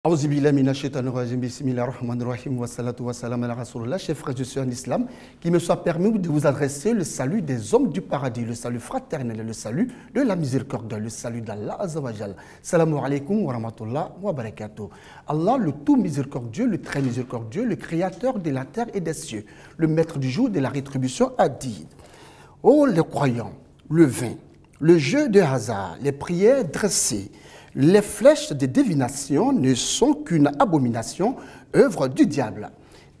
Chers frères, je suis en islam, qu'il me soit permis de vous adresser le salut des hommes du paradis, le salut fraternel, le salut de la miséricorde, le salut d'Allah Azzawajal. Salamu alaikum wa rahmatullah wa barakatuh. Allah, le tout miséricordieux, le très miséricordieux, le créateur de la terre et des cieux, le maître du jour de la rétribution a dit: ô les croyants, le vin, le jeu de hasard, les prières dressées, les flèches de divination ne sont qu'une abomination, œuvre du diable.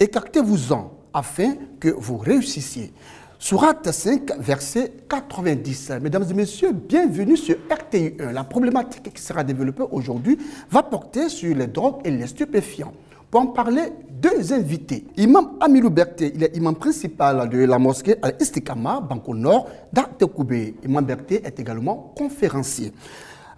Écartez-vous-en afin que vous réussissiez. Sourate 5, verset 90. Mesdames et messieurs, bienvenue sur RTI 1. La problématique qui sera développée aujourd'hui va porter sur les drogues et les stupéfiants. Pour en parler, deux invités. Imam Amilou Berté, il est imam principal de la mosquée Al-Istikama, Banco Nord, d'Artekoubé. Imam Berté est également conférencier.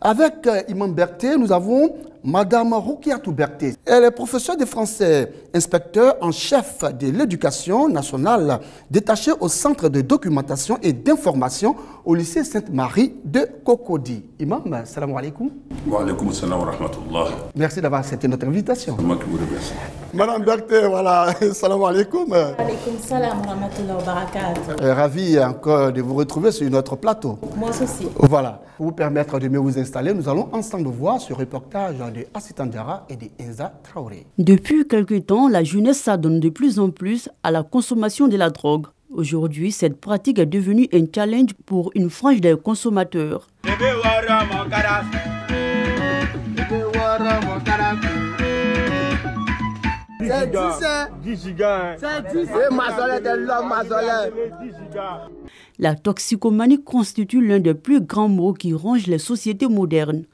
Avec Imam Berté, nous avons Madame Roukiatou Berté. Elle est professeure de français, inspecteur en chef de l'éducation nationale, détachée au centre de documentation et d'information au lycée Sainte-Marie de Cocody. Imam, salam alaikum. Wa alaikum salam wa rahmatullah. Merci d'avoir accepté notre invitation. C'est moi qui vous remercie. Madame Berté, voilà, salam alaikum. Wa alaikum salam wa rahmatullah wa barakatuh. Ravi encore de vous retrouver sur notre plateau. Moi aussi. Voilà, pour vous permettre de mieux vous installer, nous allons ensemble voir ce reportage de Assitan Diarra et de Enza Traoré. Depuis quelque temps, la jeunesse s'adonne de plus en plus à la consommation de la drogue. Aujourd'hui, cette pratique est devenue un challenge pour une frange des consommateurs. La toxicomanie constitue l'un des plus grands maux qui rongent les sociétés modernes.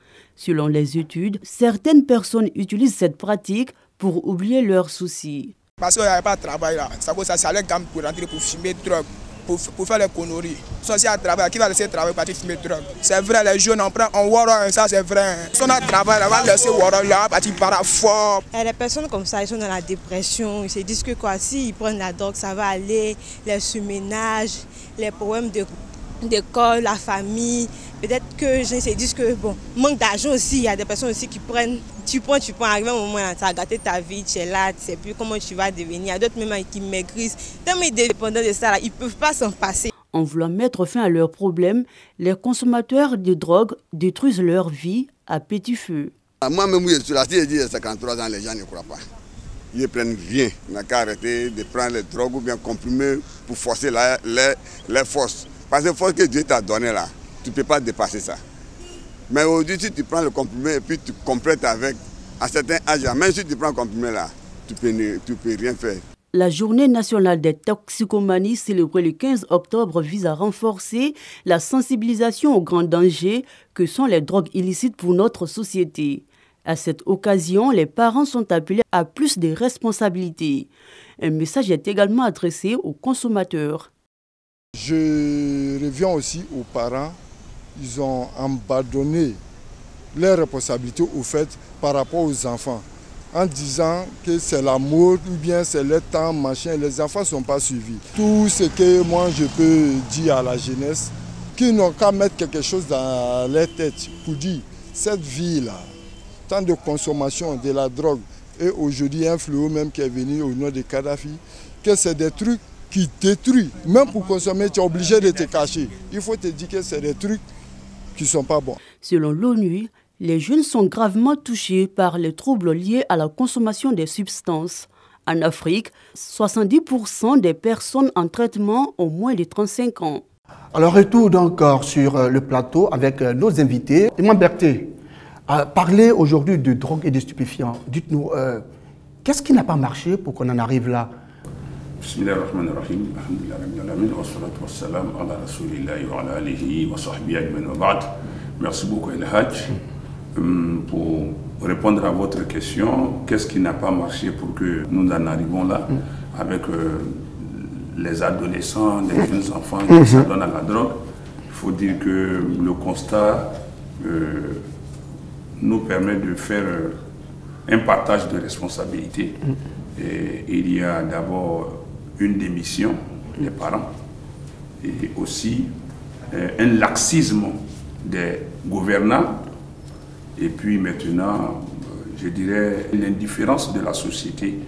Selon les études, certaines personnes utilisent cette pratique pour oublier leurs soucis. Parce qu'il n'y avait pas de travail là. Ça allait gamme pour rentrer pour fumer drogue, pour faire les conneries. Si on a travail, qui va laisser travailler pour fumer drogue? C'est vrai, les jeunes en prennent en Wara, ça c'est vrai. Si on a travail, on va laisser Wara là, partir par fort. Il y a des personnes comme ça, ils sont dans la dépression. Ils se disent que quoi, s'ils prennent la drogue, ça va aller, les surménages, les problèmes d'école, la famille. Peut-être que je se disent que bon, manque d'argent aussi. Il y a des personnes aussi qui prennent, tu prends, arrivé un moment, ça a gâté ta vie, tu es là, tu ne sais plus comment tu vas devenir. Il y a d'autres même qui maigrissent. Tellement ils sont dépendants de ça, là, ils ne peuvent pas s'en passer. En voulant mettre fin à leurs problèmes, les consommateurs de drogue détruisent leur vie à petit feu. Moi-même, je suis là, si je dis 53 ans, les gens ne croient pas. Ils ne prennent rien. On n'a qu'à arrêter de prendre les drogues ou bien comprimer pour forcer les forces. Parce que les forces que Dieu t'a données là, tu ne peux pas dépasser ça. Mais aujourd'hui, si tu prends le comprimé et puis tu complètes avec un certain âge, même si tu prends le comprimé là, tu peux rien faire. La journée nationale des toxicomanies célébrée le 15 octobre vise à renforcer la sensibilisation aux grands dangers que sont les drogues illicites pour notre société. À cette occasion, les parents sont appelés à plus de responsabilités. Un message est également adressé aux consommateurs. Je reviens aussi aux parents. Ils ont abandonné leurs responsabilités au fait par rapport aux enfants en disant que c'est la mode ou bien c'est le temps, machin. Les enfants ne sont pas suivis. Tout ce que moi je peux dire à la jeunesse, qu'ils n'ont qu'à mettre quelque chose dans leur tête pour dire cette vie-là, tant de consommation de la drogue et aujourd'hui un fléau même qui est venu au nom de Kadhafi, que c'est des trucs qui détruisent. Même pour consommer, tu es obligé de te cacher. Il faut te dire que c'est des trucs qui ne sont pas bons. Selon l'ONU, les jeunes sont gravement touchés par les troubles liés à la consommation des substances. En Afrique, 70% des personnes en traitement ont moins de 35 ans. Alors, retour encore sur le plateau avec nos invités. Imam Berté, parler aujourd'hui de drogue et de stupéfiants. Dites-nous, qu'est-ce qui n'a pas marché pour qu'on en arrive là? Bismillahirrahmanirrahim. Alhamdulillah rabbil alamin wa salatu wa salam ala rasulillahi wa ala alihi wa sahbihi ajmain wa ba'd. Merci beaucoup El Hadj. Pour répondre à votre question, qu'est-ce qui n'a pas marché pour que nous en arrivons là avec les adolescents, les jeunes enfants qui s'adonnent à la drogue? Il faut dire que le constat nous permet de faire un partage de responsabilités. Et il y a d'abord une démission des parents et aussi un laxisme des gouvernants. Et puis maintenant, je dirais, l'indifférence de la société.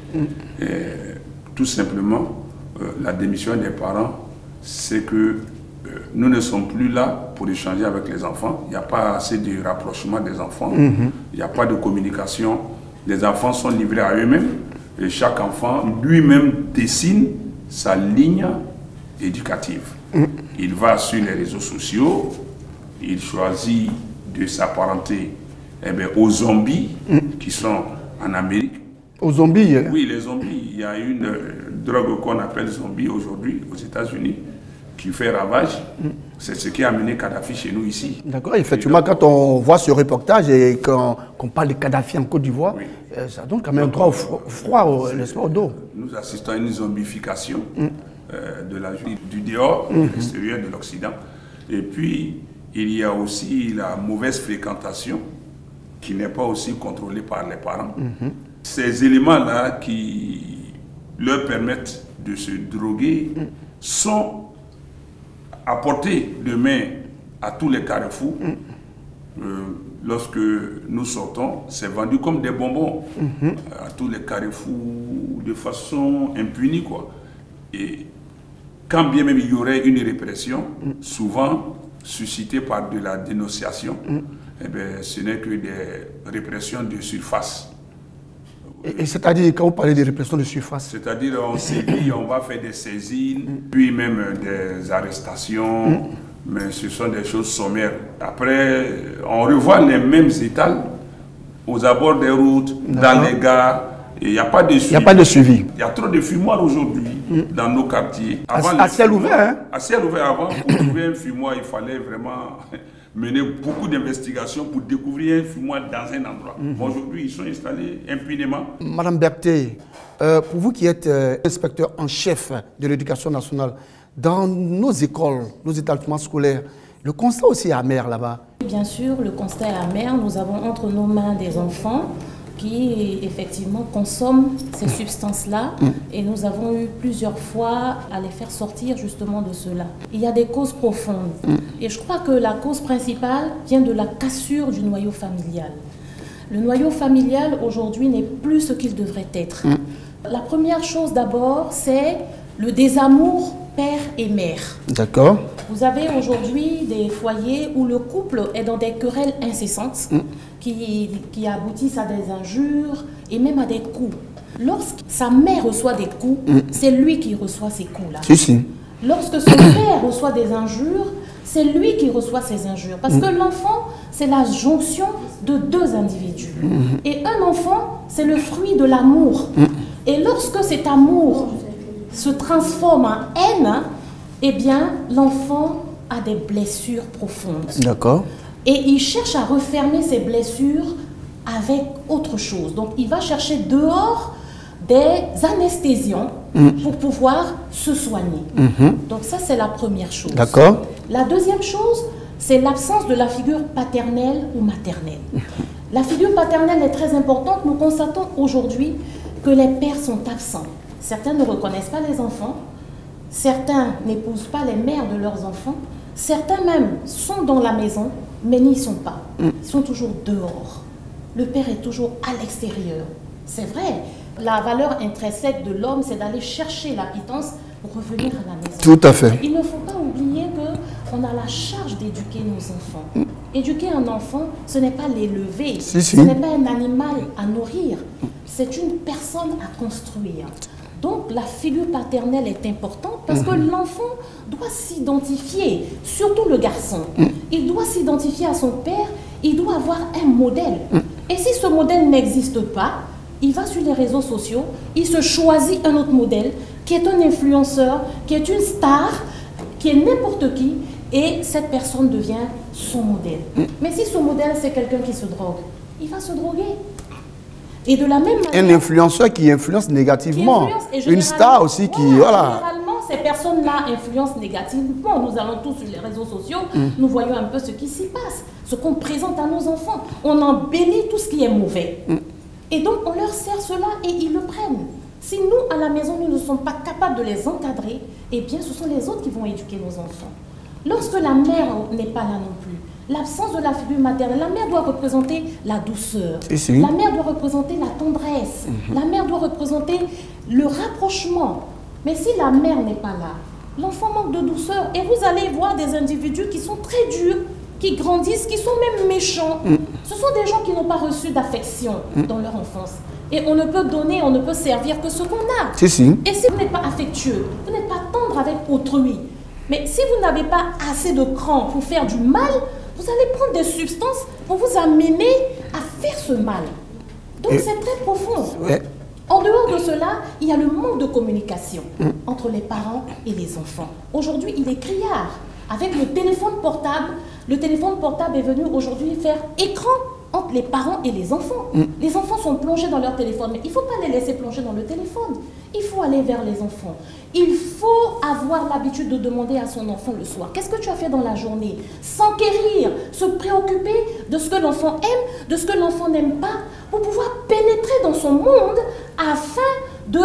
Tout simplement, la démission des parents, c'est que nous ne sommes plus là pour échanger avec les enfants. Il n'y a pas assez de rapprochement des enfants. Il n'y a pas de communication. Les enfants sont livrés à eux-mêmes. Et chaque enfant lui-même dessine sa ligne éducative. Il va sur les réseaux sociaux, il choisit de s'apparenter aux zombies qui sont en Amérique. Aux zombies? Oui, les zombies. Il y a une drogue qu'on appelle zombie aujourd'hui aux États-Unis qui fait ravage. C'est ce qui a amené Kadhafi chez nous ici. D'accord, effectivement, quand on voit ce reportage et qu'on parle de Kadhafi en Côte d'Ivoire, ça donne quand même droit au froid, l'espoir au dos. Nous assistons à une zombification de la vie du dehors, de l'extérieur de l'Occident. Et puis, il y a aussi la mauvaise fréquentation qui n'est pas aussi contrôlée par les parents. Ces éléments-là qui leur permettent de se droguer sont à portée de main à tous les carrefours. Lorsque nous sortons, c'est vendu comme des bonbons à tous les carrefours de façon impunie, quoi. Et quand bien même il y aurait une répression, souvent suscitée par de la dénonciation, ce n'est que des répressions de surface. Et c'est-à-dire, quand vous parlez de répression de surface? C'est-à-dire, on saisit, on va faire des saisines, puis même des arrestations, mais ce sont des choses sommaires. Après, on revoit les mêmes étals aux abords des routes, dans les gares, et il n'y a pas de suivi. Il n'y a pas de suivi. Il y a trop de fumoirs aujourd'hui dans nos quartiers. À ciel ouvert, hein? À ciel ouvert, avant, pour trouver un fumoir, il fallait vraiment mener beaucoup d'investigations pour découvrir un fumoir dans un endroit. Aujourd'hui, ils sont installés impunément. Madame Berthet, pour vous qui êtes inspecteur en chef de l'éducation nationale, dans nos écoles, nos établissements scolaires, le constat aussi est amer là-bas. Bien sûr, le constat est amer. Nous avons entre nos mains des enfants qui effectivement consomment ces substances-là et nous avons eu plusieurs fois à les faire sortir justement de cela. Il y a des causes profondes et je crois que la cause principale vient de la cassure du noyau familial. Le noyau familial aujourd'hui n'est plus ce qu'il devrait être. La première chose d'abord, c'est le désamour père et mère. D'accord. Vous avez aujourd'hui des foyers où le couple est dans des querelles incessantes qui aboutissent à des injures et même à des coups. Lorsque sa mère reçoit des coups, c'est lui qui reçoit ces coups-là. Si, si. Lorsque son père reçoit des injures, c'est lui qui reçoit ces injures. Parce que l'enfant, c'est la jonction de deux individus. Et un enfant, c'est le fruit de l'amour. Et lorsque cet amour se transforme en haine, eh bien, l'enfant a des blessures profondes. D'accord. Et il cherche à refermer ses blessures avec autre chose. Donc, il va chercher dehors des anesthésiants pour pouvoir se soigner. Donc, ça, c'est la première chose. D'accord. La deuxième chose, c'est l'absence de la figure paternelle ou maternelle. La figure paternelle est très importante. Nous constatons aujourd'hui que les pères sont absents. Certains ne reconnaissent pas les enfants. Certains n'épousent pas les mères de leurs enfants. Certains même sont dans la maison, mais n'y sont pas. Ils sont toujours dehors. Le père est toujours à l'extérieur. C'est vrai, la valeur intrinsèque de l'homme, c'est d'aller chercher la pitance pour revenir à la maison. Tout à fait. Il ne faut pas oublier qu'on a la charge d'éduquer nos enfants. Éduquer un enfant, ce n'est pas l'élever, ce n'est pas un animal à nourrir, c'est une personne à construire. Donc la figure paternelle est importante parce que l'enfant doit s'identifier, surtout le garçon. Il doit s'identifier à son père, il doit avoir un modèle. Et si ce modèle n'existe pas, il va sur les réseaux sociaux, il se choisit un autre modèle qui est un influenceur, qui est une star, qui est n'importe qui, et cette personne devient son modèle. Mais si son modèle c'est quelqu'un qui se drogue, il va se droguer. Et de la même manière, un influenceur qui influence négativement. Une star aussi qui... Voilà. Généralement, ces personnes-là influencent négativement. Nous allons tous sur les réseaux sociaux, nous voyons un peu ce qui s'y passe, ce qu'on présente à nos enfants. On embellit tout ce qui est mauvais. Et donc, on leur sert cela et ils le prennent. Si nous, à la maison, nous ne sommes pas capables de les encadrer, eh bien, ce sont les autres qui vont éduquer nos enfants. Lorsque la mère n'est pas là non plus, l'absence de la figure maternelle. La mère doit représenter la douceur. La mère doit représenter la tendresse. La mère doit représenter le rapprochement. Mais si la mère n'est pas là, l'enfant manque de douceur. Et vous allez voir des individus qui sont très durs, qui grandissent, qui sont même méchants. Ce sont des gens qui n'ont pas reçu d'affection dans leur enfance. Et on ne peut donner, on ne peut servir que ce qu'on a. Et si vous n'êtes pas affectueux, vous n'êtes pas tendre avec autrui, mais si vous n'avez pas assez de cran pour faire du mal, vous allez prendre des substances pour vous amener à faire ce mal. Donc c'est très profond. En dehors de cela, il y a le manque de communication entre les parents et les enfants. Aujourd'hui, il est criard. Avec le téléphone portable est venu aujourd'hui faire écran entre les parents et les enfants. Les enfants sont plongés dans leur téléphone, mais il ne faut pas les laisser plonger dans le téléphone. Il faut aller vers les enfants. Il faut avoir l'habitude de demander à son enfant le soir, qu'est-ce que tu as fait dans la journée? S'enquérir, se préoccuper de ce que l'enfant aime, de ce que l'enfant n'aime pas, pour pouvoir pénétrer dans son monde afin de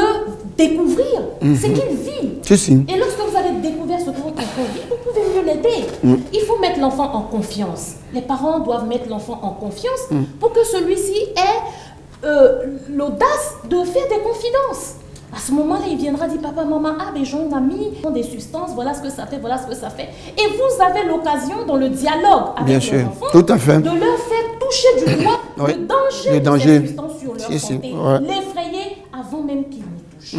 découvrir ce qu'il vit. Et lorsque vous avez découvert ce que votre enfant vit, vous pouvez mieux l'aider. Il faut mettre l'enfant en confiance. Les parents doivent mettre l'enfant en confiance pour que celui-ci ait l'audace de faire des confidences. À ce moment-là, il viendra dire, papa, maman, ah ben j'ai un ami, des substances, voilà ce que ça fait, voilà ce que ça fait. Et vous avez l'occasion dans le dialogue avec les enfants de leur faire toucher du doigt le danger de ces substances sur leur santé, l'effrayer avant même qu'ils n'y touchent.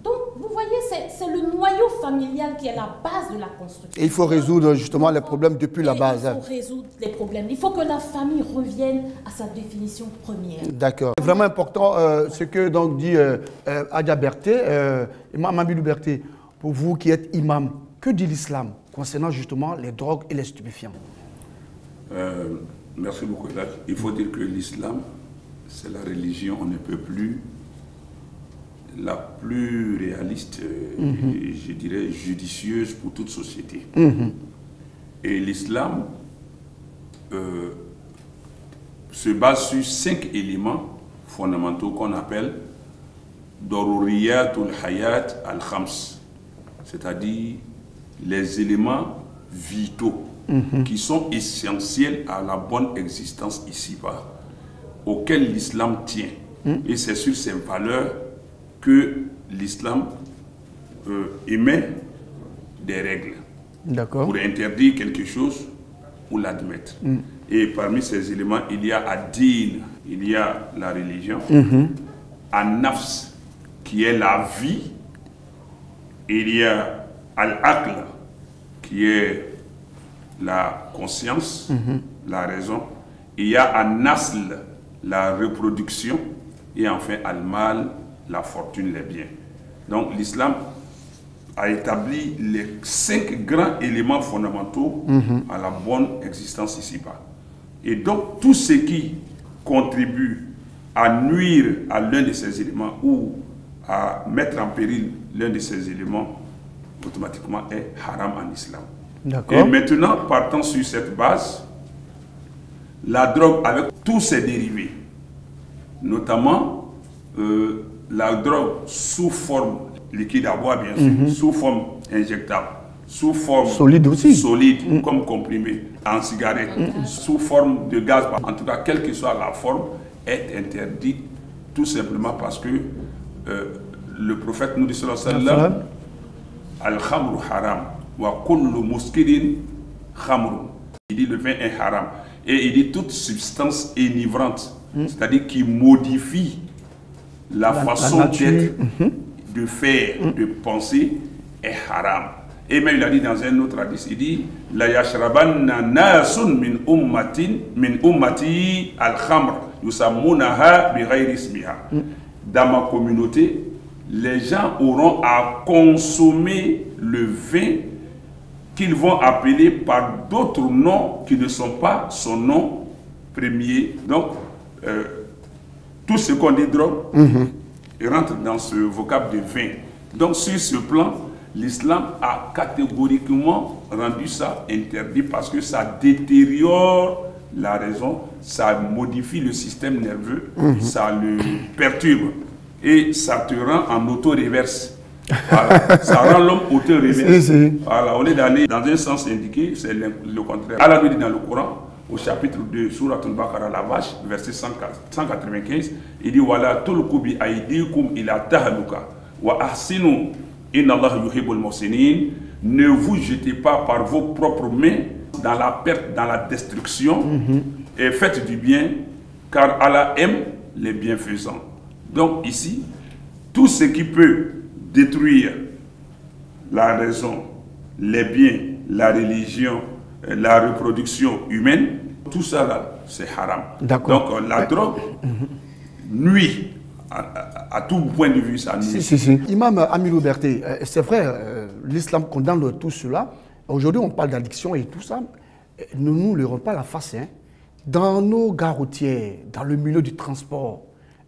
Donc, vous voyez, c'est le noyau familial qui est la base de la construction. Et il faut résoudre justement les problèmes depuis la base. Il faut résoudre les problèmes. Il faut que la famille revienne à sa définition première. D'accord. C'est vraiment important ce que donc dit Adja Berté, Imam Amidou Berté, pour vous qui êtes imam, que dit l'islam concernant justement les drogues et les stupéfiants? Merci beaucoup. Il faut dire que l'islam, c'est la religion, on ne peut plus la plus réaliste, et je dirais judicieuse pour toute société. Et l'islam se base sur 5 éléments fondamentaux qu'on appelle Daruriyatul Hayat al-Khams, c'est-à-dire les éléments vitaux qui sont essentiels à la bonne existence ici-bas, auxquels l'islam tient. Et c'est sur ces valeurs que l'islam émet des règles pour interdire quelque chose ou l'admettre. Et parmi ces éléments, il y a ad-din, il y a la religion, an-nafs, qui est la vie, il y a al-aql, qui est la conscience, la raison, il y a an-nasl, la reproduction, et enfin al-mal, la fortune, les biens. Donc l'islam a établi les 5 grands éléments fondamentaux à la bonne existence ici-bas. Et donc tout ce qui contribue à nuire à l'un de ces éléments ou à mettre en péril l'un de ces éléments, automatiquement est haram en islam. Et maintenant, partant sur cette base, la drogue avec tous ses dérivés, notamment la drogue sous forme liquide à boire, bien sûr, sous forme injectable, sous forme solide aussi, comme comprimé, en cigarette, sous forme de gaz, en tout cas, quelle que soit la forme, est interdite tout simplement parce que le prophète nous dit sallallahu alayhi wa sallam, al-khamru haram, wa kullu muskirin khamru. Il dit le vin est haram. Et il dit toute substance enivrante, c'est-à-dire qui modifie la façon d'être, de faire, de penser, est haram. Et même il a dit dans un autre hadith, il dit la yashrabanna nasun min ummati al-khamr yusammunaha bi ghayri ismiha. Dans ma communauté, les gens auront à consommer le vin qu'ils vont appeler par d'autres noms qui ne sont pas son nom premier. Donc, tout ce qu'on dit drogue rentre dans ce vocable de vin. Donc, sur ce plan, l'islam a catégoriquement rendu ça interdit parce que ça détériore la raison, ça modifie le système nerveux, ça le perturbe et ça te rend en auto-réverse. Voilà. Ça rend l'homme auto-réverse. Voilà. Au lieu d'aller dans un sens indiqué, c'est le contraire. Allah nous dit dans le Coran, au chapitre 2, Surat al-Baqarah, la vache, verset 195, il dit voilà, tulqu bi aydikum ila tahluka wa ahsinu inna Allah yuhibbul muhsinin. Ne vous jetez pas par vos propres mains dans la perte, dans la destruction, et faites du bien, car Allah aime les bienfaisants. Donc ici, tout ce qui peut détruire la raison, les biens, la religion, la reproduction humaine, tout ça là, c'est haram. Donc la drogue nuit. À tout point de vue, ça nuit. Imam Amilou Berté, c'est vrai, l'islam condamne tout cela. Aujourd'hui, on parle d'addiction et tout ça. Nous ne nous leurrons pas la face. Hein. Dans nos gares routières, dans le milieu du transport,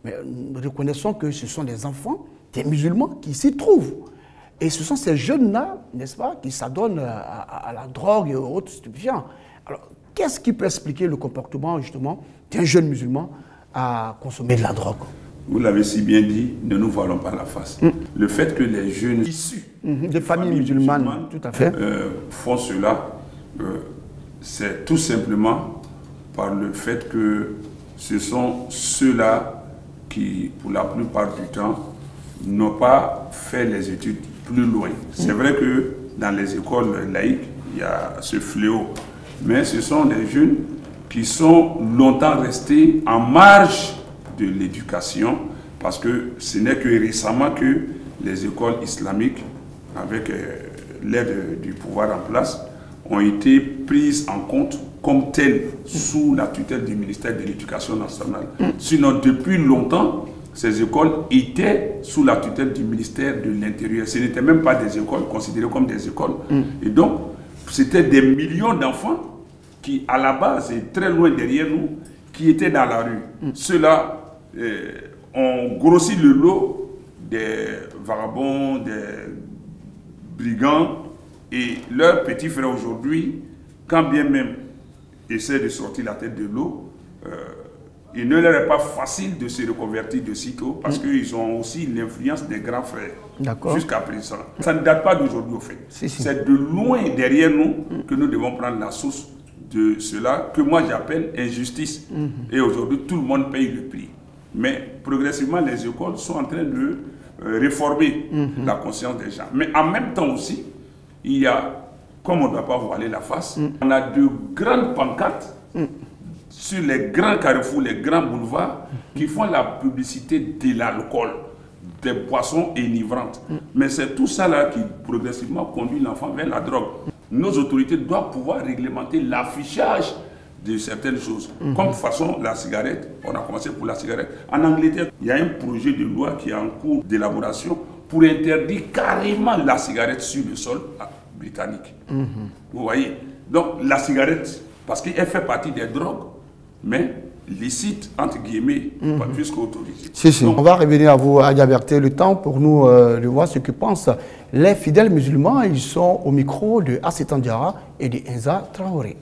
mais nous reconnaissons que ce sont des enfants, des musulmans qui s'y trouvent. Et ce sont ces jeunes-là, n'est-ce pas, qui s'adonnent à la drogue et aux autres stupéfiants. Alors, qu'est-ce qui peut expliquer le comportement, justement, d'un jeune musulman à consommer de la drogue? Vous l'avez si bien dit, ne nous voilons pas la face. Le fait que les jeunes issus des familles musulmanes, tout à fait, font cela, c'est tout simplement par le fait que ce sont ceux-là qui, pour la plupart du temps, n'ont pas fait les études plus loin. C'est vrai que dans les écoles laïques, il y a ce fléau, mais ce sont des jeunes qui sont longtemps restés en marge de l'éducation, parce que ce n'est que récemment que les écoles islamiques, avec l'aide du pouvoir en place, ont été prises en compte comme telles sous la tutelle du ministère de l'Éducation nationale. Sinon, depuis longtemps, ces écoles étaient sous la tutelle du ministère de l'Intérieur. Ce n'étaient même pas des écoles considérées comme des écoles. Et donc, c'était des millions d'enfants qui, à la base, et très loin derrière nous, qui étaient dans la rue. Ceux-là ont grossi le lot des vagabonds, des brigands, et leurs petits frères aujourd'hui, quand bien même essaient de sortir la tête de l'eau, il ne leur est pas facile de se reconvertir de sitôt parce qu'ils ont aussi l'influence des grands frères jusqu'à présent. Ça ne date pas d'aujourd'hui au fait. C'est de loin derrière nous que nous devons prendre la source de cela que moi j'appelle injustice. Et aujourd'hui, tout le monde paye le prix. Mais progressivement, les écoles sont en train de réformer la conscience des gens. Mais en même temps aussi, il y a, comme on ne doit pas voiler la face, on a de grandes pancartes sur les grands carrefours, les grands boulevards, qui font la publicité de l'alcool, des boissons enivrantes. Mais c'est tout ça là qui progressivement conduit l'enfant vers la drogue. Nos autorités doivent pouvoir réglementer l'affichage de certaines choses. Comme de façon la cigarette, on a commencé pour la cigarette. En Angleterre, il y a un projet de loi qui est en cours d'élaboration pour interdire carrément la cigarette sur le sol britannique. Vous voyez? Donc la cigarette, parce qu'elle fait partie des drogues, mais licite, entre guillemets, pas plus qu'autorisé. On va revenir à vous, à Diaberté, le temps pour nous de voir ce que pensent les fidèles musulmans. Ils sont au micro de Assetan Diarra et de Enza Traoré.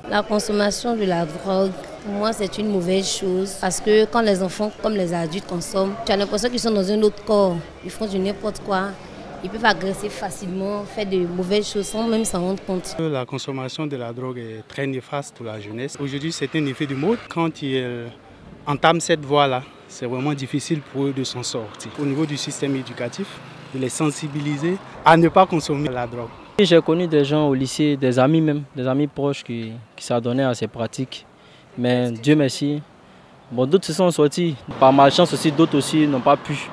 La consommation de la drogue, pour moi, c'est une mauvaise chose parce que quand les enfants, comme les adultes, consomment, tu as l'impression qu'ils sont dans un autre corps. Ils font du n'importe quoi. Ils peuvent agresser facilement, faire de mauvaises choses sans même s'en rendre compte. La consommation de la drogue est très néfaste pour la jeunesse. Aujourd'hui, c'est un effet de mode. Quand ils entament cette voie-là, c'est vraiment difficile pour eux de s'en sortir. Au niveau du système éducatif, de les sensibiliser à ne pas consommer la drogue. J'ai connu des gens au lycée, des amis même, des amis proches qui s'adonnaient à ces pratiques. Mais Dieu merci, d'autres se sont sortis. Par malchance aussi, d'autres aussi n'ont pas pu.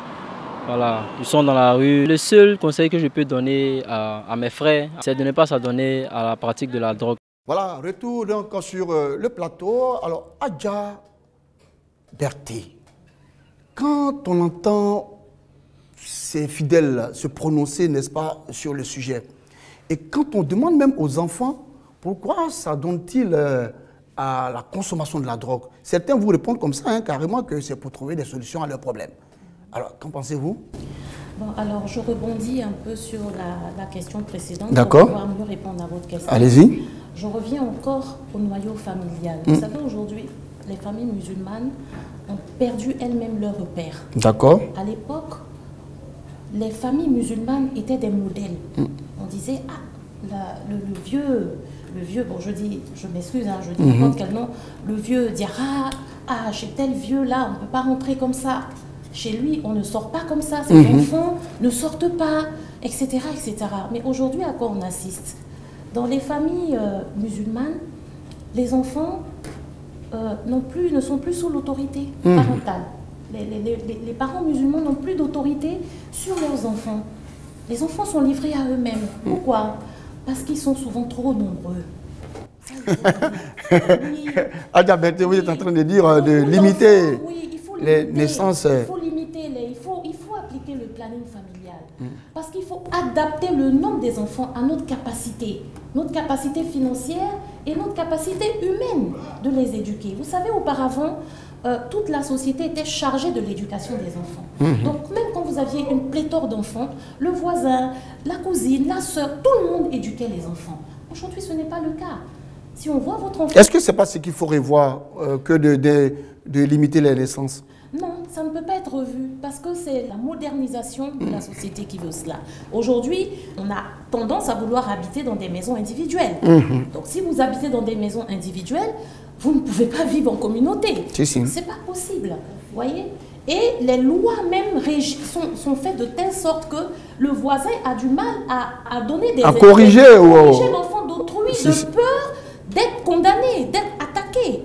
Voilà, ils sont dans la rue. Le seul conseil que je peux donner à mes frères, c'est de ne pas s'adonner à la pratique de la drogue. Voilà, retour donc sur le plateau. Alors, Adja Berté, quand on entend ces fidèles se prononcer, n'est-ce pas, sur le sujet, et quand on demande même aux enfants pourquoi s'adonnent-ils à la consommation de la drogue, certains vous répondent comme ça, carrément, que c'est pour trouver des solutions à leurs problèmes. Alors, qu'en pensez-vous? Bon, alors, je rebondis un peu sur la question précédente pour pouvoir mieux répondre à votre question. Allez-y. Je reviens encore au noyau familial. Vous savez, aujourd'hui, les familles musulmanes ont perdu elles-mêmes leurs repères. D'accord. À l'époque, les familles musulmanes étaient des modèles. disait, le vieux, bon je m'excuse, hein, je dis n'importe quel nom, le vieux dira, chez tel vieux là, on ne peut pas rentrer comme ça. Chez lui, on ne sort pas comme ça, ses enfants ne sortent pas, etc., etc. Mais aujourd'hui, à quoi on assiste? Dans les familles musulmanes, les enfants ne sont plus sous l'autorité parentale. Les parents musulmans n'ont plus d'autorité sur leurs enfants. Les enfants sont livrés à eux-mêmes. Pourquoi? Parce qu'ils sont souvent trop nombreux. Adja Berté, vous êtes en train de dire de limiter les naissances. Il faut limiter, il faut appliquer le planning familial. Parce qu'il faut adapter le nombre des enfants à notre capacité financière et notre capacité humaine de les éduquer. Vous savez, auparavant, toute la société était chargée de l'éducation des enfants. Donc même quand vous aviez une pléthore d'enfants, le voisin, la cousine, la sœur, tout le monde éduquait les enfants. Aujourd'hui, ce n'est pas le cas. Si on voit votre enfant... Est-ce que ce n'est pas ce qu'il faut revoir que de limiter les naissances? Non, ça ne peut pas être revu parce que c'est la modernisation de la société qui veut cela. Aujourd'hui, on a tendance à vouloir habiter dans des maisons individuelles. Donc si vous habitez dans des maisons individuelles, vous ne pouvez pas vivre en communauté. C'est pas possible, voyez. Et les lois même sont faites de telle sorte que le voisin a du mal à donner des... À corriger l'enfant d'autrui de peur d'être condamné, d'être attaqué.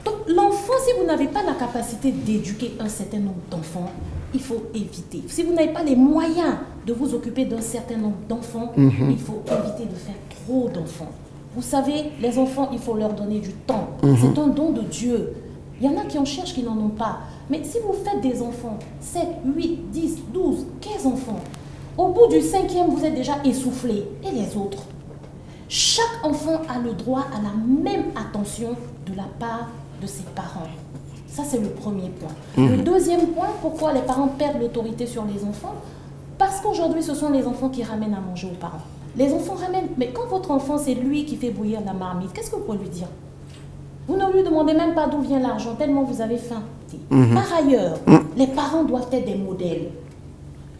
Donc l'enfant, si vous n'avez pas la capacité d'éduquer un certain nombre d'enfants, il faut éviter. Si vous n'avez pas les moyens de vous occuper d'un certain nombre d'enfants, il faut éviter de faire trop d'enfants. Vous savez, les enfants, il faut leur donner du temps. C'est un don de Dieu. Il y en a qui en cherchent, qui n'en ont pas. Mais si vous faites des enfants, 7, 8, 10, 12, 15 enfants, au bout du 5e, vous êtes déjà essoufflé. Et les autres? Chaque enfant a le droit à la même attention de la part de ses parents. Ça, c'est le premier point. Le deuxième point, pourquoi les parents perdent l'autorité sur les enfants? Parce qu'aujourd'hui, ce sont les enfants qui ramènent à manger aux parents. Les enfants ramènent, mais quand votre enfant, c'est lui qui fait bouillir la marmite, qu'est-ce que vous pouvez lui dire? Vous ne lui demandez même pas d'où vient l'argent, tellement vous avez faim. Par ailleurs, les parents doivent être des modèles.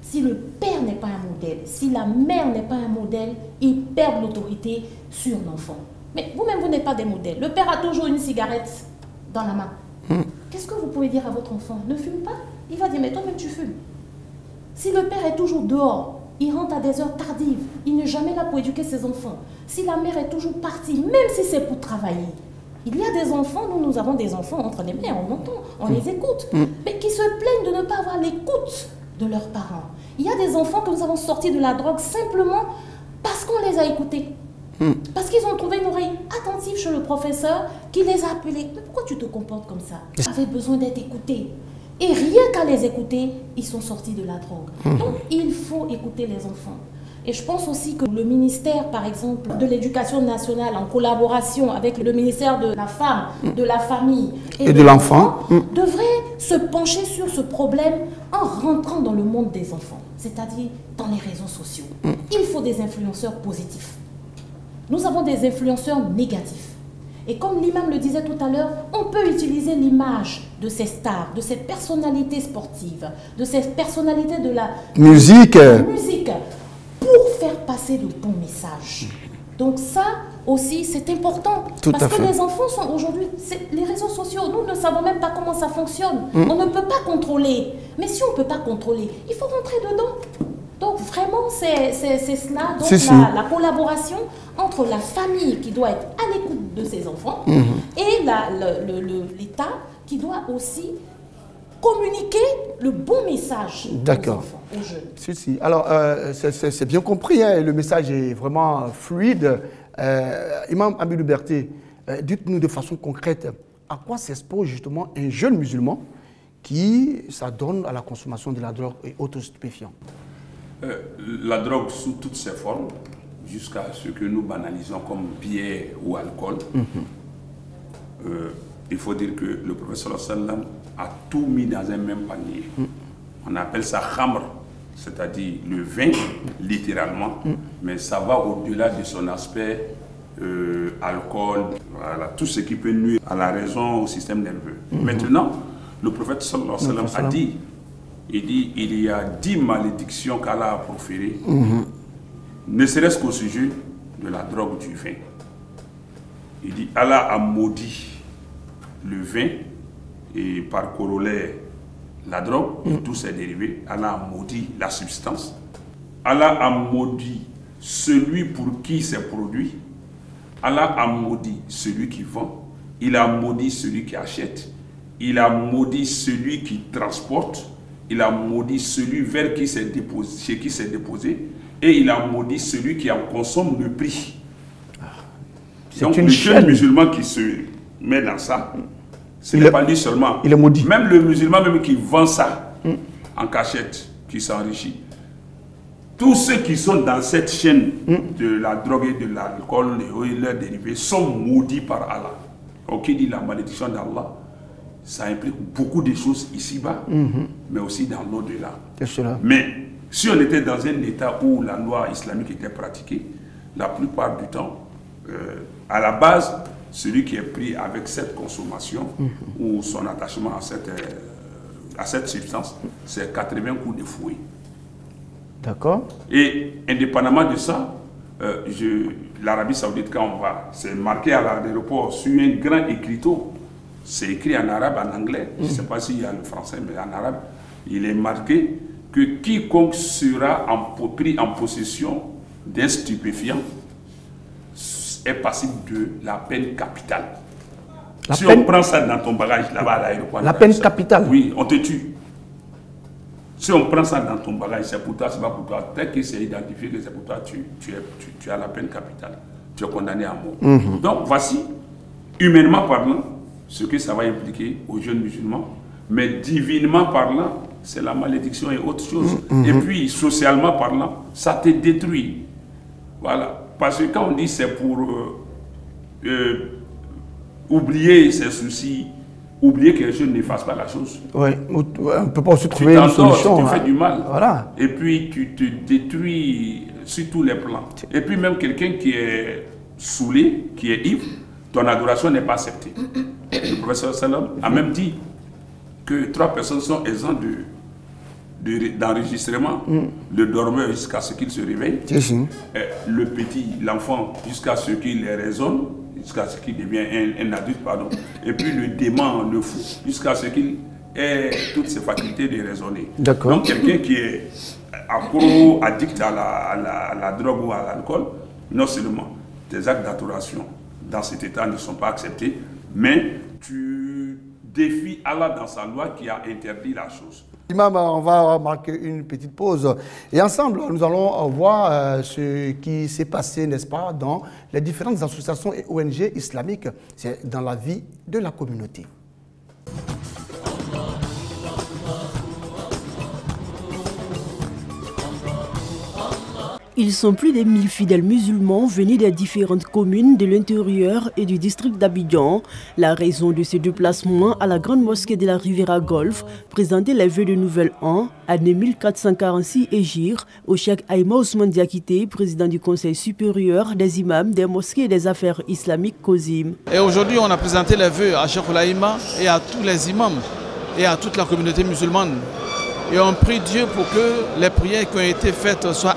Si le père n'est pas un modèle, si la mère n'est pas un modèle, ils perdent l'autorité sur l'enfant. Mais vous-même, vous n'êtes pas des modèles. Le père a toujours une cigarette dans la main. Qu'est-ce que vous pouvez dire à votre enfant? Ne fume pas? Il va dire, mais toi-même tu fumes. Si le père est toujours dehors, il rentre à des heures tardives, il n'est jamais là pour éduquer ses enfants. Si la mère est toujours partie, même si c'est pour travailler, il y a des enfants, nous avons des enfants entre les mains, on entend, on les écoute, mais qui se plaignent de ne pas avoir l'écoute de leurs parents. Il y a des enfants que nous avons sortis de la drogue simplement parce qu'on les a écoutés. Parce qu'ils ont trouvé une oreille attentive chez le professeur qui les a appelés. Mais pourquoi tu te comportes comme ça? Ils avaient besoin d'être écoutés. Et rien qu'à les écouter, ils sont sortis de la drogue. Donc, il faut écouter les enfants. Et je pense aussi que le ministère, par exemple, de l'Éducation nationale, en collaboration avec le ministère de la Femme, de la Famille et de l'Enfant, devrait se pencher sur ce problème en rentrant dans le monde des enfants, c'est-à-dire dans les réseaux sociaux. Il faut des influenceurs positifs. Nous avons des influenceurs négatifs. Et comme l'imam le disait tout à l'heure, on peut utiliser l'image de ces stars, de ces personnalités sportives, de ces personnalités de la musique pour faire passer de bons messages. Donc ça aussi, c'est important. Parce que les enfants sont aujourd'hui, les réseaux sociaux, nous ne savons même pas comment ça fonctionne. On ne peut pas contrôler. Mais si on ne peut pas contrôler, il faut rentrer dedans. Donc vraiment, c'est cela, donc la collaboration entre la famille qui doit être à l'écoute de ses enfants et l'État qui doit aussi communiquer le bon message aux enfants, aux jeunes. Alors, c'est bien compris, hein, le message est vraiment fluide. Imam Amidou Berté, dites-nous de façon concrète, à quoi s'expose justement un jeune musulman qui s'adonne à la consommation de la drogue et autres stupéfiants? La drogue sous toutes ses formes, jusqu'à ce que nous banalisons comme bière ou alcool. Il faut dire que le professeur sallam a tout mis dans un même panier. On appelle ça khamr, c'est-à-dire le vin, littéralement, mais ça va au-delà de son aspect alcool, voilà, tout ce qui peut nuire à la raison, au système nerveux. Maintenant, le prophète sallam a dit, il y a 10 malédictions qu'Allah a proférées. ne serait-ce qu'au sujet de la drogue du vin. Il dit Allah a maudit le vin et par corollaire la drogue et tous ses dérivés. Allah a maudit la substance. Allah a maudit celui pour qui c'est produit. Allah a maudit celui qui vend. Il a maudit celui qui achète. Il a maudit celui qui transporte. Il a maudit celui vers qui c'est déposé, chez qui c'est déposé. Et il a maudit celui qui en consomme le prix. Donc le jeune musulman qui se met dans ça, ce n'est pas lui seulement. Il est maudit. Même le musulman même qui vend ça en cachette, qui s'enrichit. Tous ceux qui sont dans cette chaîne de la drogue et de l'alcool et leurs dérivés sont maudits par Allah. Donc qui dit la malédiction d'Allah, ça implique beaucoup de choses ici-bas, mais aussi dans l'au-delà. Mais si on était dans un état où la loi islamique était pratiquée, la plupart du temps, à la base, celui qui est pris avec cette consommation ou son attachement à cette substance, c'est 80 coups de fouet. D'accord. Et indépendamment de ça, l'Arabie Saoudite, quand on va, c'est marqué à l'aéroport sur un grand écriteau. C'est écrit en arabe, en anglais. Je ne sais pas s'il y a le français, mais en arabe. Il est marqué que quiconque sera pris en possession d'un stupéfiant est passible de la peine capitale. Si on prend ça dans ton bagage là-bas à l'aéroport. La peine capitale? Oui, on te tue. Si on prend ça dans ton bagage, c'est pour toi, c'est pas pour toi. Dès que c'est identifié que c'est pour toi, tu as la peine capitale. Tu es condamné à mort. Donc voici, humainement parlant, ce que ça va impliquer aux jeunes musulmans. Mais divinement parlant, c'est la malédiction et autre chose. Et puis, socialement parlant, ça te détruit. Voilà. Parce que quand on dit c'est pour oublier ses soucis, oublier que les jeunes ne fassent pas la chose. Oui, on ne peut pas aussi trouver une solution. Tu te fais du mal. Voilà. Et puis tu te détruis sur tous les plans. Et puis même quelqu'un qui est saoulé, qui est ivre, ton adoration n'est pas acceptée. Le professeur Salam a même dit que 3 personnes sont exemptes d'enregistrement. Le dormeur jusqu'à ce qu'il se réveille. Le petit, l'enfant jusqu'à ce qu'il raisonne. Jusqu'à ce qu'il devienne un adulte, pardon. Et puis le dément, le fou, jusqu'à ce qu'il ait toutes ses facultés de raisonner. Donc quelqu'un qui est accro, addict à la drogue ou à l'alcool, non seulement tes actes d'adoration dans cet état ne sont pas acceptés, mais tu défies Allah dans sa loi qui a interdit la chose. Imam, on va marquer une petite pause et ensemble nous allons voir ce qui s'est passé, n'est-ce pas, dans les différentes associations et ONG islamiques, c'est dans la vie de la communauté. Ils sont plus de 1000 fidèles musulmans venus des différentes communes de l'intérieur et du district d'Abidjan. La raison de ce déplacement à la grande mosquée de la Riviera Golf, présenter les vœux de Nouvel An, année 1446 Hégire, au cheikh Aïma Ousmane Diakité, président du Conseil supérieur des imams des mosquées et des affaires islamiques COSIM. Et aujourd'hui, on a présenté les vœux à Cheikh Aïma et à tous les imams et à toute la communauté musulmane. Et on prie Dieu pour que les prières qui ont été faites soient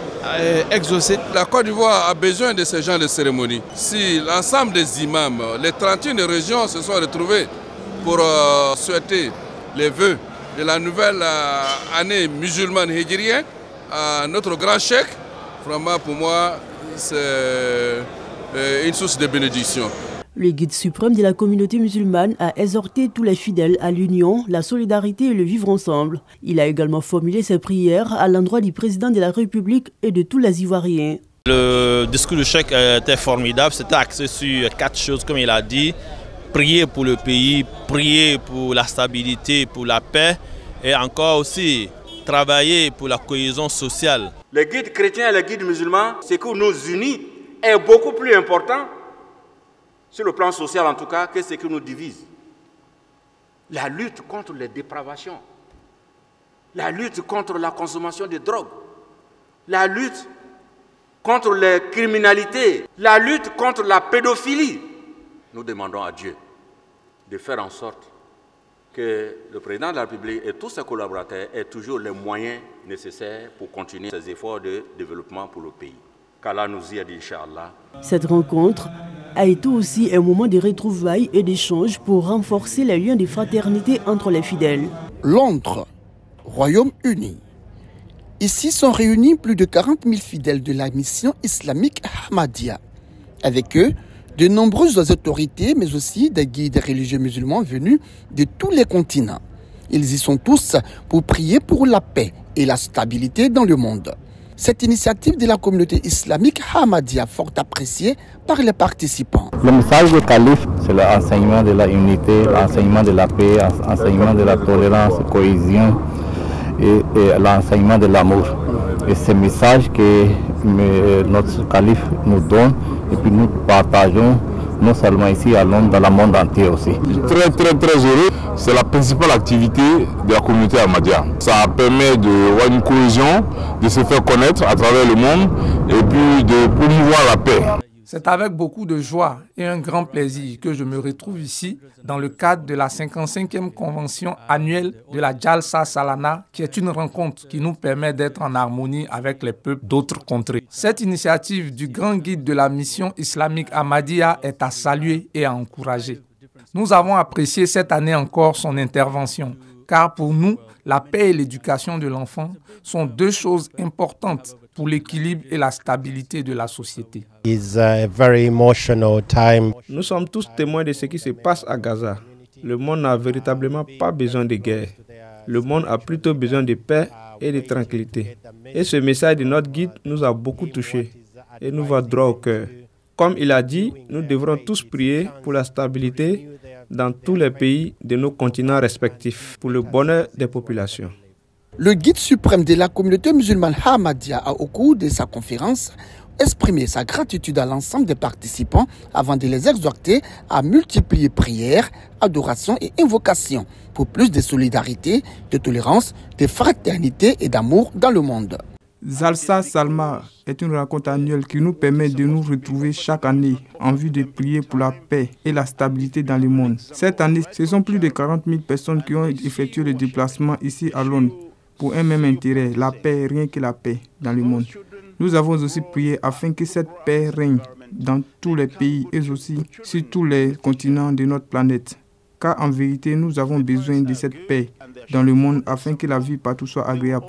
exaucées. La Côte d'Ivoire a besoin de ce genre de cérémonie. Si l'ensemble des imams, les 31 régions se sont retrouvés pour souhaiter les vœux de la nouvelle année musulmane hégirienne à notre grand cheikh, vraiment pour moi, c'est une source de bénédiction. Le guide suprême de la communauté musulmane a exhorté tous les fidèles à l'union, la solidarité et le vivre ensemble. Il a également formulé ses prières à l'endroit du président de la République et de tous les Ivoiriens. Le discours du cheikh était formidable, c'était axé sur 4 choses comme il a dit. Prier pour le pays, prier pour la stabilité, pour la paix et encore aussi travailler pour la cohésion sociale. Les guides chrétiens et les guides musulmans, ce qui nous unit est beaucoup plus important sur le plan social en tout cas, que ce qui nous divise. La lutte contre les dépravations, la lutte contre la consommation de drogue, la lutte contre les criminalités, la lutte contre la pédophilie. Nous demandons à Dieu de faire en sorte que le président de la République et tous ses collaborateurs aient toujours les moyens nécessaires pour continuer ces efforts de développement pour le pays. qu'Allah nous y aide, Inch'Allah. Cette rencontre a été aussi un moment de retrouvailles et d'échanges pour renforcer les liens de fraternité entre les fidèles. Londres, Royaume-Uni. Ici sont réunis plus de 40 000 fidèles de la mission islamique Ahmadiyya. Avec eux, de nombreuses autorités, mais aussi des guides religieux musulmans venus de tous les continents. Ils y sont tous pour prier pour la paix et la stabilité dans le monde. Cette initiative de la communauté islamique Ahmadiyya fort appréciée par les participants. Le message du calife, c'est l'enseignement de la unité, l'enseignement de la paix, l'enseignement de la tolérance, la cohésion et l'enseignement de l'amour. Et ce message que notre calife nous donne et puis nous partageons non seulement ici à Londres, dans le monde entier aussi. Très heureux. C'est la principale activité de la communauté Ahmadiyya. Ça permet d'avoir une cohésion, de se faire connaître à travers le monde et puis de promouvoir la paix. C'est avec beaucoup de joie et un grand plaisir que je me retrouve ici dans le cadre de la 55e convention annuelle de la Jalsa Salana, qui est une rencontre qui nous permet d'être en harmonie avec les peuples d'autres contrées. Cette initiative du grand guide de la mission islamique Ahmadiyya est à saluer et à encourager. Nous avons apprécié cette année encore son intervention, car pour nous, la paix et l'éducation de l'enfant sont deux choses importantes pour l'équilibre et la stabilité de la société. Nous sommes tous témoins de ce qui se passe à Gaza. Le monde n'a véritablement pas besoin de guerre. Le monde a plutôt besoin de paix et de tranquillité. Et ce message de notre guide nous a beaucoup touchés et nous va droit au cœur. Comme il a dit, nous devrons tous prier pour la stabilité dans tous les pays de nos continents respectifs, pour le bonheur des populations. Le guide suprême de la communauté musulmane Ahmadiyya a, au cours de sa conférence, exprimé sa gratitude à l'ensemble des participants avant de les exhorter à multiplier prières, adorations et invocations pour plus de solidarité, de tolérance, de fraternité et d'amour dans le monde. Jalsa Salma est une rencontre annuelle qui nous permet de nous retrouver chaque année en vue de prier pour la paix et la stabilité dans le monde. Cette année, ce sont plus de 40 000 personnes qui ont effectué le déplacement ici à Londres pour un même intérêt, la paix, rien que la paix dans le monde. Nous avons aussi prié afin que cette paix règne dans tous les pays et aussi sur tous les continents de notre planète. Car en vérité, nous avons besoin de cette paix dans le monde afin que la vie partout soit agréable.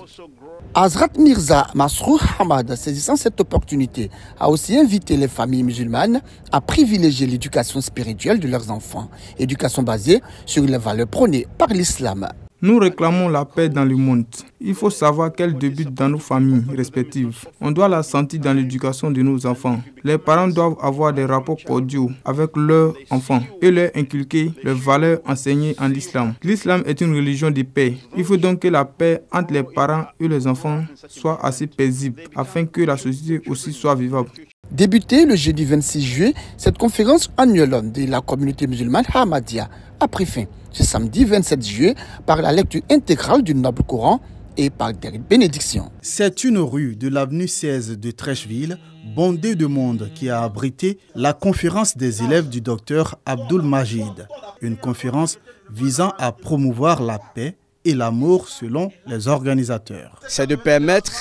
Hazrat Mirza Masrour Hamad, saisissant cette opportunité, a aussi invité les familles musulmanes à privilégier l'éducation spirituelle de leurs enfants, éducation basée sur les valeurs prônées par l'islam. Nous réclamons la paix dans le monde. Il faut savoir qu'elle débute dans nos familles respectives. On doit la sentir dans l'éducation de nos enfants. Les parents doivent avoir des rapports cordiaux avec leurs enfants et leur inculquer les valeurs enseignées en islam. L'islam est une religion de paix. Il faut donc que la paix entre les parents et les enfants soit assez paisible afin que la société aussi soit vivable. Débutée le jeudi 26 juillet, cette conférence annuelle de la communauté musulmane Ahmadiyya a pris fin ce samedi 27 juillet par la lecture intégrale du Noble Coran et par des bénédictions. C'est une rue de l'avenue 16 de Trècheville, bondée de monde, qui a abrité la conférence des élèves du docteur Abdul Majid. Une conférence visant à promouvoir la paix et l'amour selon les organisateurs. C'est de permettre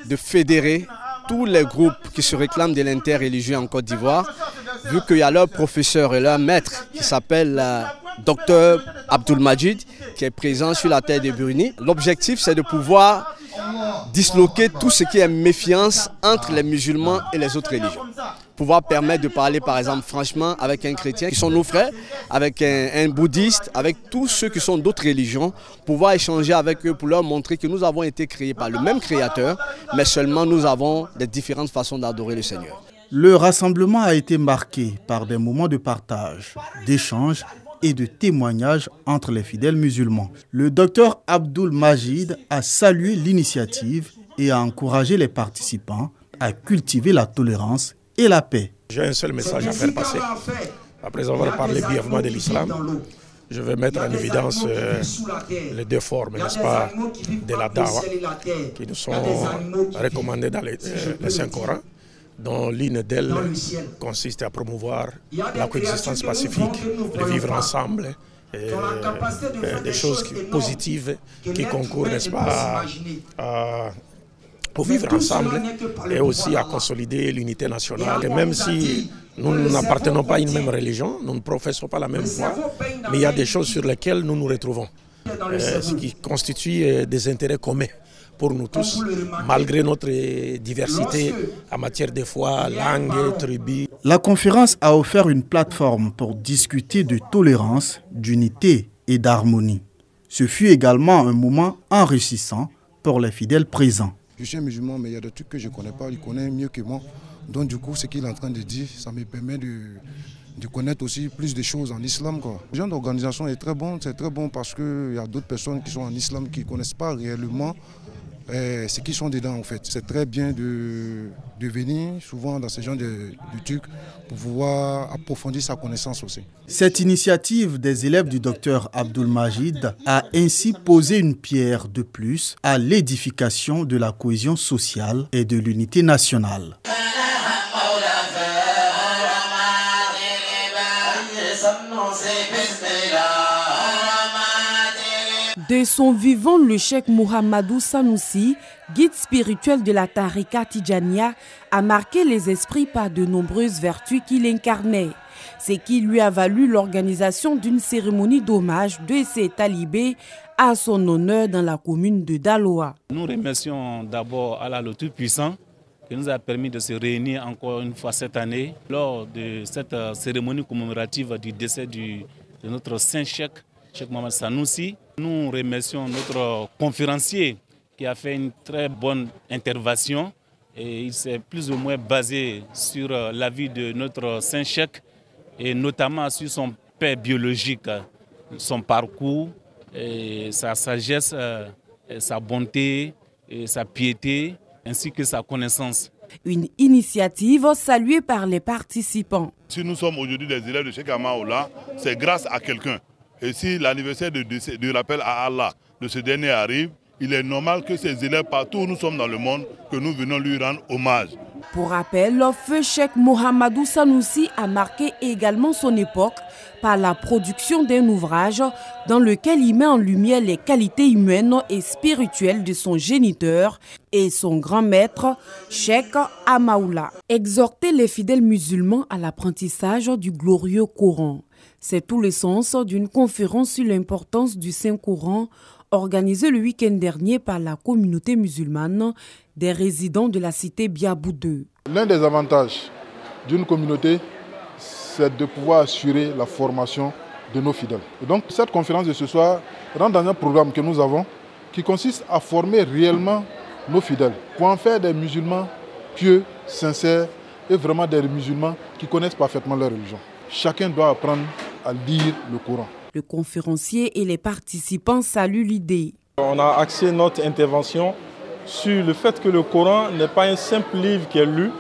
de fédérer tous les groupes qui se réclament de l'interreligieux en Côte d'Ivoire, vu qu'il y a leur professeur et leur maître qui s'appelle Dr Abdul Majid, qui est présent sur la terre de Bruni. L'objectif, c'est de pouvoir disloquer tout ce qui est méfiance entre les musulmans et les autres religions. Pouvoir permettre de parler, par exemple, franchement, avec un chrétien qui sont nos frères, avec un bouddhiste, avec tous ceux qui sont d'autres religions, pouvoir échanger avec eux pour leur montrer que nous avons été créés par le même Créateur, mais seulement nous avons des différentes façons d'adorer le Seigneur. Le rassemblement a été marqué par des moments de partage, d'échange et de témoignages entre les fidèles musulmans. Le docteur Abdul Majid a salué l'initiative et a encouragé les participants à cultiver la tolérance et la paix. J'ai un seul message à faire passer. Après avoir parlé brièvement de l'islam, je vais mettre en évidence les deux formes, n'est-ce pas, de la dawa, qui nous sont recommandées dans le Saint-Coran, dont l'une d'elles consiste à promouvoir la coexistence pacifique, le vivre ensemble, des choses positives qui concourent, n'est-ce pas, pour vivre ensemble et aussi à consolider l'unité nationale. Et même si nous n'appartenons pas à une même religion, nous ne professons pas la même foi, mais il y a des choses sur lesquelles nous nous retrouvons, ce qui constitue des intérêts communs pour nous tous, malgré notre diversité en matière de foi, langue, tribu. La conférence a offert une plateforme pour discuter de tolérance, d'unité et d'harmonie. Ce fut également un moment enrichissant pour les fidèles présents. Je suis un musulman, mais il y a des trucs que je ne connais pas, il connaît mieux que moi. Donc du coup, ce qu'il est en train de dire, ça me permet de connaître aussi plus de choses en islam, quoi. Le genre d'organisation est très bon, c'est très bon parce qu'il y a d'autres personnes qui sont en islam qui ne connaissent pas réellement ce qu'ils sont dedans en fait. C'est très bien de venir souvent dans ce genre de trucs pour pouvoir approfondir sa connaissance aussi. Cette initiative des élèves du docteur Abdul Majid a ainsi posé une pierre de plus à l'édification de la cohésion sociale et de l'unité nationale. De son vivant, le cheikh Mohamedou Sanoussi, guide spirituel de la Tariqa Tidjania, a marqué les esprits par de nombreuses vertus qu'il incarnait. C'est qui lui a valu l'organisation d'une cérémonie d'hommage de ses talibés à son honneur dans la commune de Daloa. Nous remercions d'abord Allah le Tout-Puissant qui nous a permis de se réunir encore une fois cette année lors de cette cérémonie commémorative du décès de notre saint cheikh Mohamed Sanoussi. Nous remercions notre conférencier qui a fait une très bonne intervention et il s'est plus ou moins basé sur la vie de notre saint cheikh et notamment sur son père biologique, son parcours, et sa sagesse, et sa bonté, et sa piété ainsi que sa connaissance. Une initiative saluée par les participants. Si nous sommes aujourd'hui des élèves de Cheikh Amaoula, c'est grâce à quelqu'un. Et si l'anniversaire de rappel à Allah de ce dernier arrive, il est normal que ces élèves partout où nous sommes dans le monde, que nous venons lui rendre hommage. Pour rappel, le feu cheikh Mohamedou Sanoussi a marqué également son époque par la production d'un ouvrage dans lequel il met en lumière les qualités humaines et spirituelles de son géniteur et son grand maître, Cheikh Amaoula. Exhorter les fidèles musulmans à l'apprentissage du glorieux Coran. C'est tout le sens d'une conférence sur l'importance du Saint-Coran organisée le week-end dernier par la communauté musulmane des résidents de la cité Biabou 2. L'un des avantages d'une communauté, c'est de pouvoir assurer la formation de nos fidèles. Et donc cette conférence de ce soir rentre dans un programme que nous avons qui consiste à former réellement nos fidèles pour en faire des musulmans pieux, sincères et vraiment des musulmans qui connaissent parfaitement leur religion. Chacun doit apprendre à lire le Coran. Le conférencier et les participants saluent l'idée. On a axé notre intervention sur le fait que le Coran n'est pas un simple livre qui est lu,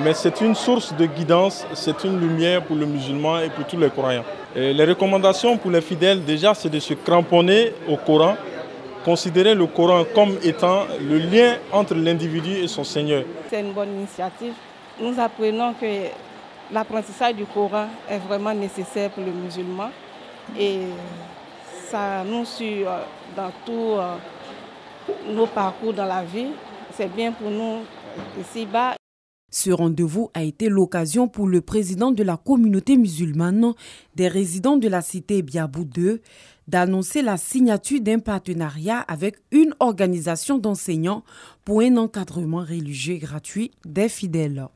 mais c'est une source de guidance, c'est une lumière pour le musulman et pour tous les croyants. Et les recommandations pour les fidèles, déjà, c'est de se cramponner au Coran, considérer le Coran comme étant le lien entre l'individu et son Seigneur. C'est une bonne initiative. Nous apprenons que l'apprentissage du Coran est vraiment nécessaire pour le musulman et ça nous suit dans tous nos parcours dans la vie. C'est bien pour nous ici-bas. Ce rendez-vous a été l'occasion pour le président de la communauté musulmane des résidents de la cité Biabou 2 d'annoncer la signature d'un partenariat avec une organisation d'enseignants pour un encadrement religieux gratuit des fidèles.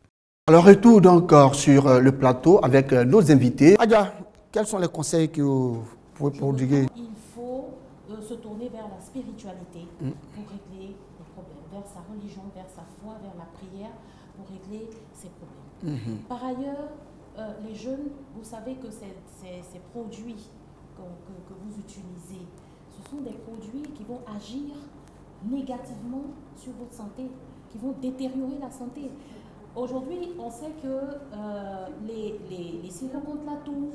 Alors, retour encore sur le plateau avec nos invités. Adja, quels sont les conseils que vous pouvez prodiguer? Il faut se tourner vers la spiritualité pour régler les problèmes, vers sa religion, vers sa foi, vers la prière pour régler ses problèmes. Par ailleurs, les jeunes, vous savez que ces produits que vous utilisez, ce sont des produits qui vont agir négativement sur votre santé, qui vont détériorer la santé. Aujourd'hui, on sait que les sirops contre la toux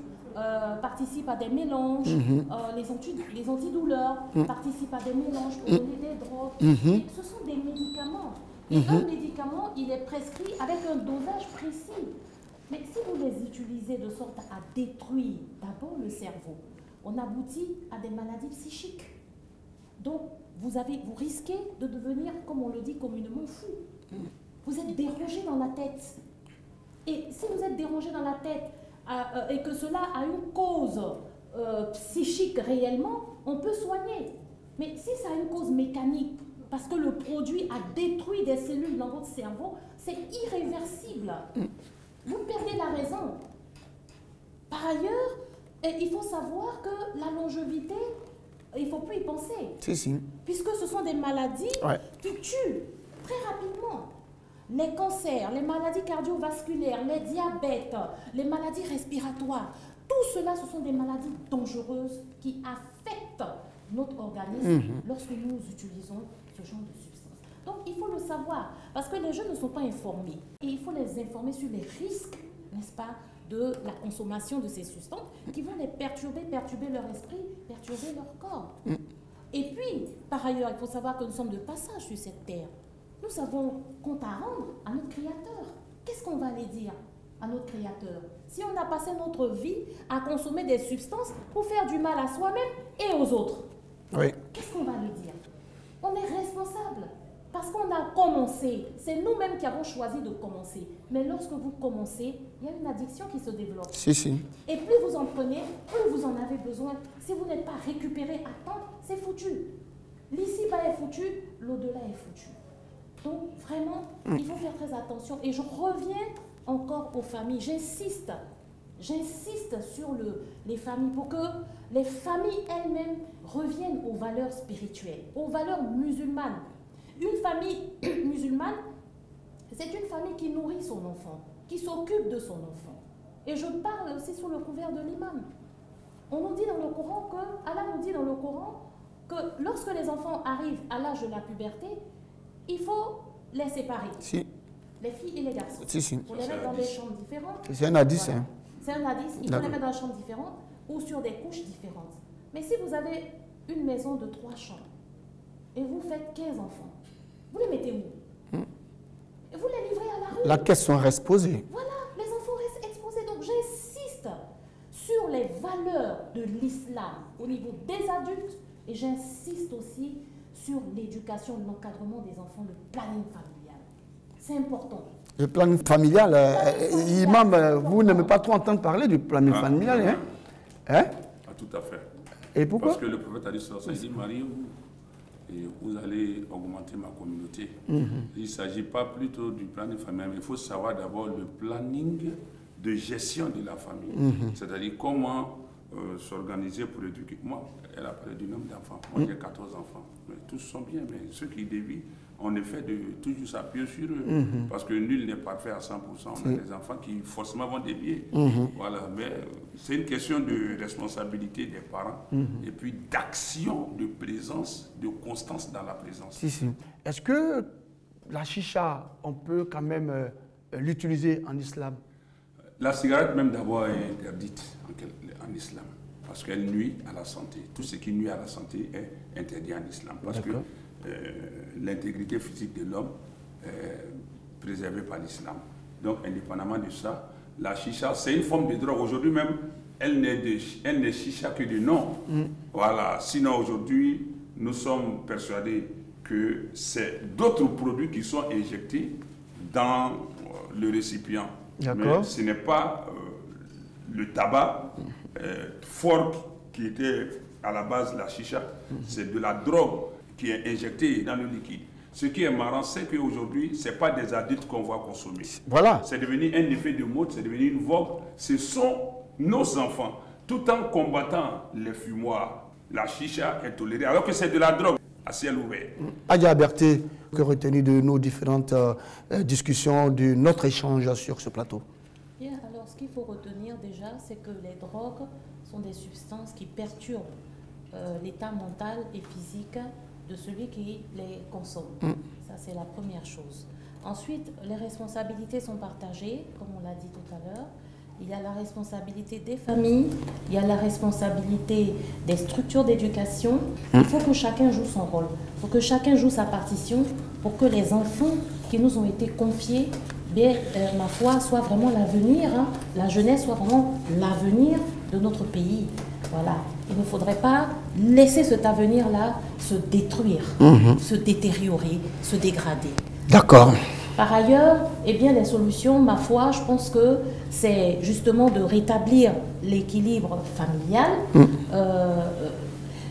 participent à des mélanges, les antidouleurs participent à des mélanges pour donner des drogues. Et ce sont des médicaments. Et un médicament, il est prescrit avec un dosage précis. Mais si vous les utilisez de sorte à détruire d'abord le cerveau, on aboutit à des maladies psychiques. Donc, vous risquez de devenir, comme on le dit communément, fou. Vous êtes dérangé dans la tête. Et si vous êtes dérangé dans la tête et que cela a une cause psychique réellement, on peut soigner. Mais si ça a une cause mécanique, parce que le produit a détruit des cellules dans votre cerveau, c'est irréversible. Vous perdez la raison. Par ailleurs, il faut savoir que la longévité, il ne faut plus y penser. Si. Puisque ce sont des maladies qui tuent très rapidement. Les cancers, les maladies cardiovasculaires, les diabètes, les maladies respiratoires, tout cela, ce sont des maladies dangereuses qui affectent notre organisme lorsque nous utilisons ce genre de substances. Donc, il faut le savoir, parce que les jeunes ne sont pas informés. Et il faut les informer sur les risques, n'est-ce pas, de la consommation de ces substances qui vont les perturber leur esprit, perturber leur corps. Et puis, par ailleurs, il faut savoir que nous sommes de passage sur cette terre. Nous avons compte à rendre à notre Créateur. Qu'est-ce qu'on va aller dire à notre Créateur si on a passé notre vie à consommer des substances pour faire du mal à soi-même et aux autres? Qu'est-ce qu'on va lui dire? On est responsable parce qu'on a commencé. C'est nous-mêmes qui avons choisi de commencer. Mais lorsque vous commencez, il y a une addiction qui se développe. Et plus vous en prenez, plus vous en avez besoin. Si vous n'êtes pas récupéré à temps, c'est foutu. L'ici-bas est foutu, l'au-delà est foutu. Donc, vraiment, il faut faire très attention. Et je reviens encore aux familles. J'insiste sur les familles pour que les familles elles-mêmes reviennent aux valeurs spirituelles, aux valeurs musulmanes. Une famille musulmane, c'est une famille qui nourrit son enfant, qui s'occupe de son enfant. Et je parle aussi sous le couvert de l'imam. On nous dit dans le Coran Allah nous dit dans le Coran que lorsque les enfants arrivent à l'âge de la puberté, il faut les séparer. Les filles et les garçons. Pour les mettre dans des chambres différentes. C'est un hadith. Voilà. C'est un hadith. Il faut les mettre dans des chambres différentes ou sur des couches différentes. Mais si vous avez une maison de 3 chambres et vous faites 15 enfants, vous les mettez où? Et vous les livrez à la rue. La question reste posée. Voilà, les enfants restent exposés. Donc j'insiste sur les valeurs de l'islam au niveau des adultes et j'insiste aussi sur l'éducation, l'encadrement des enfants, le planning familial. C'est important. Le planning familial, imam, vous n'aimez pas trop entendre parler du planning familial, hein? Tout à fait. Et pourquoi? Parce que le prophète a dit, mariez-vous et vous allez augmenter ma communauté. Il ne s'agit pas plutôt du planning familial, mais il faut savoir d'abord le planning de gestion de la famille. C'est-à-dire comment s'organiser pour éduquer. Moi, elle a parlé du nombre d'enfants. Moi, j'ai 14 enfants. Mais tous sont bien, mais ceux qui dévient, on essaie de toujours s'appuyer sur eux. Parce que nul n'est parfait à 100%. On a des enfants qui forcément vont dévier. Voilà. Mais c'est une question de responsabilité des parents et puis d'action, de présence, de constance dans la présence. Est-ce que la chicha, on peut quand même l'utiliser en islam? La cigarette même d'abord est interdite en islam parce qu'elle nuit à la santé. Tout ce qui nuit à la santé est interdit en islam parce que l'intégrité physique de l'homme est préservée par l'islam. Donc indépendamment de ça, la chicha c'est une forme de drogue. Aujourd'hui même, elle n'est chicha que de nom. Voilà. Sinon aujourd'hui, nous sommes persuadés que c'est d'autres produits qui sont injectés dans le récipient. Mais ce n'est pas le tabac fort qui était à la base de la chicha, c'est de la drogue qui est injectée dans le liquide. Ce qui est marrant, c'est qu'aujourd'hui, ce n'est pas des adultes qu'on va consommer. Voilà. C'est devenu un effet de mode, c'est devenu une vogue. Ce sont nos enfants. Tout en combattant les fumoirs, la chicha est tolérée, alors que c'est de la drogue à ciel ouvert. Adja Berté, que retenu de nos différentes discussions, de notre échange sur ce plateau? Bien, alors ce qu'il faut retenir déjà, c'est que les drogues sont des substances qui perturbent l'état mental et physique de celui qui les consomme. Ça, c'est la première chose. Ensuite, les responsabilités sont partagées, comme on l'a dit tout à l'heure. Il y a la responsabilité des familles, il y a la responsabilité des structures d'éducation. Il faut que chacun joue son rôle. Il faut que chacun joue sa partition pour que les enfants qui nous ont été confiés, ma foi, soient vraiment l'avenir, la jeunesse soit vraiment l'avenir de notre pays. Voilà. Il ne faudrait pas laisser cet avenir-là se détruire, se détériorer, se dégrader. D'accord. Par ailleurs, eh bien, les solutions, ma foi, je pense que c'est justement de rétablir l'équilibre familial.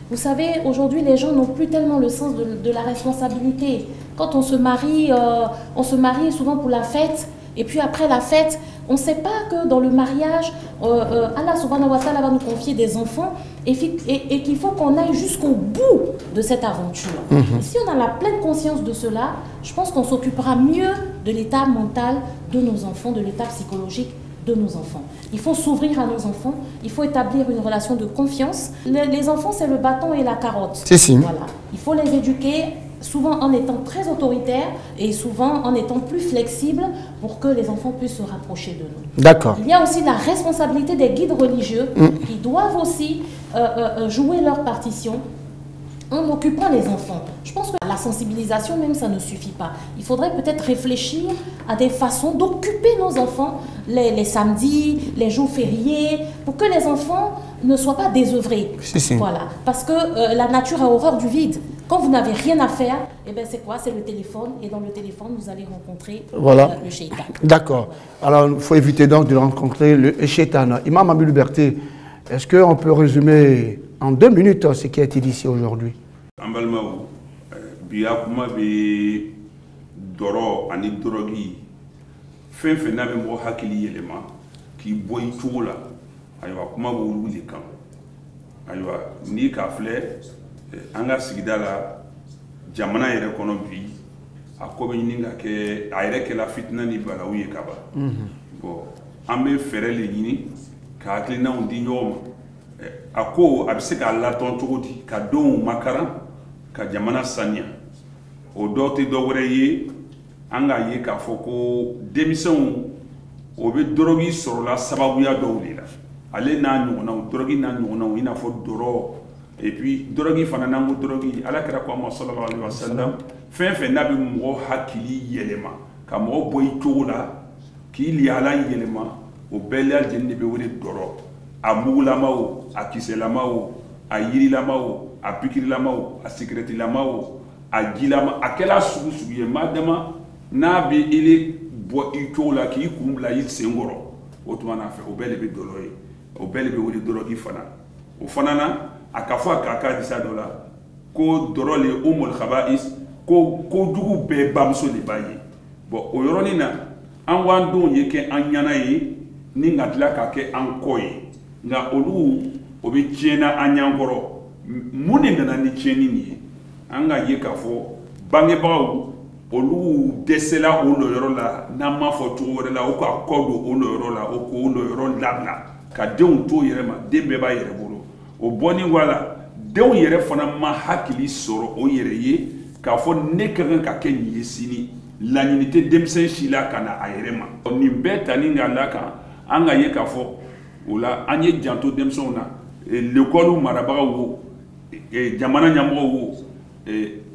Vous savez, aujourd'hui, les gens n'ont plus tellement le sens de la responsabilité. Quand on se marie souvent pour la fête. Et puis après la fête, on ne sait pas que dans le mariage, Allah subhanahu wa ta'ala va nous confier des enfants et qu'il faut qu'on aille jusqu'au bout de cette aventure. Et si on a la pleine conscience de cela, je pense qu'on s'occupera mieux de l'état mental de nos enfants, de l'état psychologique de nos enfants. Il faut s'ouvrir à nos enfants, il faut établir une relation de confiance. Les enfants, c'est le bâton et la carotte. Voilà. Il faut les éduquer, souvent en étant très autoritaires et souvent en étant plus flexibles pour que les enfants puissent se rapprocher de nous. D'accord. Il y a aussi la responsabilité des guides religieux qui doivent aussi jouer leur partition en occupant les enfants. Je pense que la sensibilisation même, ça ne suffit pas. Il faudrait peut-être réfléchir à des façons d'occuper nos enfants les samedis, les jours fériés, pour que les enfants ne soient pas désœuvrés. Voilà. Parce que la nature a horreur du vide. Quand vous n'avez rien à faire, eh ben c'est quoi? C'est le téléphone. Et dans le téléphone, vous allez rencontrer le shaitan. D'accord. Alors, il faut éviter donc de rencontrer le shaitan. Imam Amidou Berté, est-ce qu'on peut résumer en 2 minutes ce qui a été dit ici aujourd'hui? Ambalmao, Biakuma be Doro, Ani Dorogi, Fenfe Nabe Mo Hakili Yelema, qui boit tout là, Aywa Kuma Wuli Kam, Aywa Ni Kafle, Anga Sigidala, Jamana Yere Konobi, Akobe Ninga ke Ayreke la fitna ni Balaouye Kaba. Bon, Ambe Ferele Yini, Kaklina Undi Yoma. Ako abise ka laton togodi ka don makaran ka jamana sanya o dote do wore ye anga ye ka foko demison o be dorogi soro la sababu ya do wulila ale na nyona o dorogi na nyona ina fo doro et puis dorogi fana na mo dorogi ala kira ko ma sallallahu alaihi wasallam fe nabi mo hakili yelema ka mo boy tola ki li ala yelema o belal jenne be wore doro a mugulamao, a kiselamao, a yirilamao, a pikilamao, a secretilamao, a gilama, a quelle suye madama n'a be ele bo itola ki kumbla yi sengoro otumana fe obele be doloye obele be wori dorogi fana o fanana akafo akaka disa dola ko dorole umul khaba'is ko dugu be bamso le baye bo o yoroni na an wan don yeke an yana yi ni ngatla ka ke an koye nga olu obi tiena anyankoro muni nana ni tieni ni anga ye ka fo bange bawo olu desela olo yoro la na ma fo to wore la o ka kodo olo yoro la o ko olo yoro labla ka deun to yere ma dembe ba yere bolo o boni wala deun yere fana ma hakili soro o yere ye ka fo nekaran ka ken yesini l'animité demsen shila kana ayere ma ni beta ni ngala ka anga ye ka fo ola anye janto demson na l'école marabaga wo jamana nyamo wo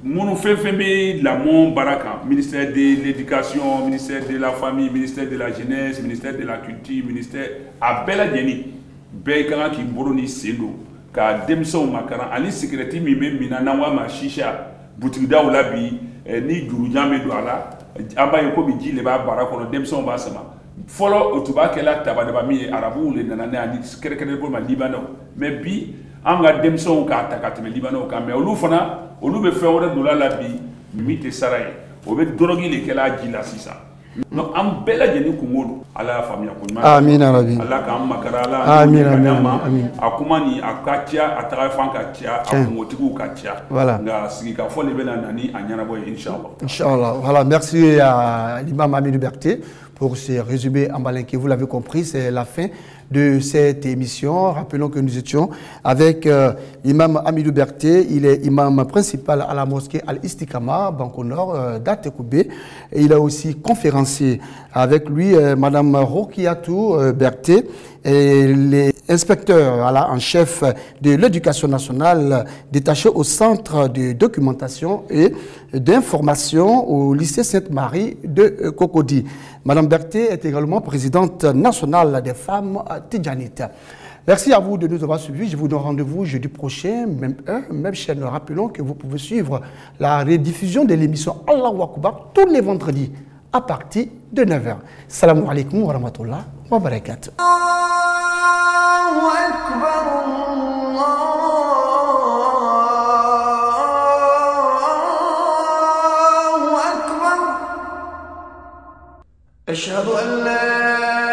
monu fefembe la mon baraka ministère de l'éducation, ministère de la famille, ministère de la jeunesse, ministère de la culture, ministère a bela jeni be kan ki boroni sendo ka demson makara ali secrétaire mi même minana wa ma shisha boutique da ola bi ni duru jame do ala abaye ko bi jile ba baraka no demson ba sama folo otuba kela tabadaba mi arabu le nanane ani kerekere ko ma libano mais bi anga demson ka takatme libano ka me olu fana olu be fewre do la bi mi te saray o be dorogi le kela jila sisa no am bela jeni ko modu ala famia ko ma amin rabbi ala ka am makarala amin amin akuma ni akatia atara fanka tia akomotiku katia voilà nga sigi ka fo le bela nani anyana boy inchallah voilà merci à l'imam Amidou Berté pour ce résumé en balinqué. Vous l'avez compris, c'est la fin de cette émission. Rappelons que nous étions avec l'imam Amidou Berté. Il est imam principal à la mosquée Al-Istikama, Banco Nord, d'Atekoubé. Il a aussi conférencier avec lui, madame Rokiatou Berté, et les inspecteurs en chef de l'éducation nationale détaché au centre de documentation et d'information au lycée Sainte-Marie de Cocody. Madame Berté est également présidente nationale des femmes tidjanites. Merci à vous de nous avoir suivis. Je vous donne rendez-vous jeudi prochain, même heure, même chaîne. Rappelons que vous pouvez suivre la rediffusion de l'émission Allahu Akbar tous les vendredis à partir de 9h. Salam alaikum wa rahmatullah wa barakatuh. أشهد أن لا